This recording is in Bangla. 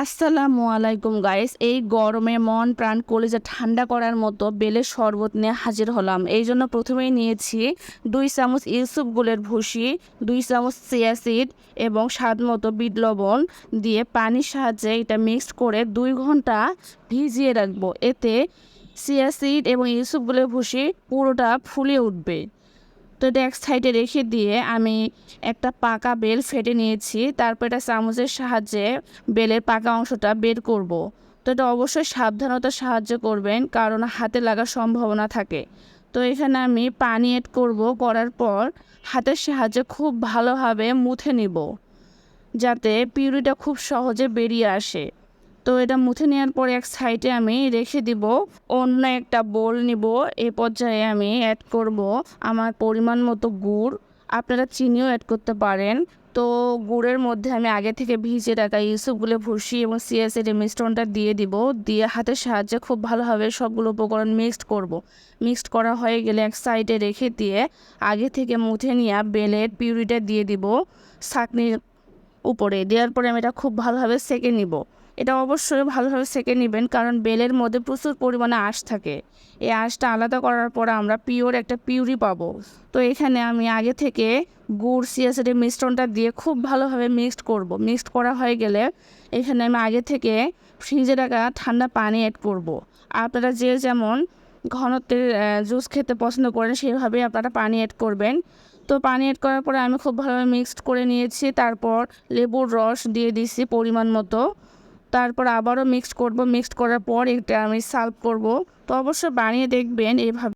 আসসালামু আলাইকুম গাইস। এই গরমে মন প্রাণ কলিজা ঠান্ডা করার মতো বেলের শরবত নিয়ে হাজির হলাম। এই জন্য প্রথমেই নিয়েছি 2 চামচ ইউসুফ গুলের ভুসি, 2 চামচ চিয়া সিড এবং স্বাদ মতো বিট লবণ দিয়ে পানির সাহায্যে এটা মিক্সড করে 2 ঘন্টা ভিজিয়ে রাখবো। এতে চিয়া সিড এবং ইউসুফ গুলের ভুসি পুরোটা ফুলে উঠবে। তো এটা এক সাইডে রেখে দিয়ে আমি একটা পাকা বেল ফেটে নিয়েছি। তারপর এটা চামচের সাহায্যে বেলের পাকা অংশটা বের করব। তো এটা অবশ্যই সাবধানতার সাহায্যে করবেন, কারণ হাতে লাগার সম্ভাবনা থাকে। তো এখানে আমি পানি অ্যাড করব, করার পর হাতের সাহায্যে খুব ভালোভাবে মুথে নিব, যাতে পিউরিটা খুব সহজে বেরিয়ে আসে। তো এটা মুছে নেওয়ার পরে এক সাইডে আমি রেখে দিব। অন্য একটা বোল নিব। এই পর্যায়ে আমি অ্যাড করব আমার পরিমাণ মতো গুড়। আপনারা চিনিও অ্যাড করতে পারেন। তো গুড়ের মধ্যে আমি আগে থেকে ভিজিয়ে রাখা ইউসুফগুলো ভুসি এবং চিয়া সিডের মিশ্রণটা দিয়ে দিব। দিয়ে হাতের সাহায্যে খুব ভালোভাবে সবগুলো উপকরণ মিক্সড করব। মিক্সড করা হয়ে গেলে এক সাইডে রেখে দিয়ে আগে থেকে মুছে নেওয়া বেলের পিউরিটা দিয়ে দিব ছাঁকনির উপরে। দেওয়ার পরে আমি এটা খুব ভালোভাবে সেঁকে নিব। এটা অবশ্যই ভালোভাবে সেঁকে নেবেন, কারণ বেলের মধ্যে প্রচুর পরিমাণে আঁশ থাকে। এই আঁশটা আলাদা করার পর আমরা পিওর একটা পিউরি পাবো। তো এখানে আমি আগে থেকে গুড় চিয়া সিডের মিশ্রণটা দিয়ে খুব ভালোভাবে মিক্সড করব। মিক্সড করা হয়ে গেলে এখানে আমি আগে থেকে ফ্রিজে রাখা ঠান্ডা পানি অ্যাড করব। আপনারা যে যেমন ঘনত্বের জুস খেতে পছন্দ করেন সেইভাবেই আপনারা পানি অ্যাড করবেন। তো পানি অ্যাড করার পরে আমি খুব ভালোভাবে মিক্সড করে নিয়েছি। তারপর লেবুর রস দিয়ে দিছি পরিমাণ মতো। তারপর আবারও মিক্সড করব। মিক্সড করার পর এটা আমি সার্ভ করব। তো অবশ্যই বানিয়ে দেখবেন এইভাবে।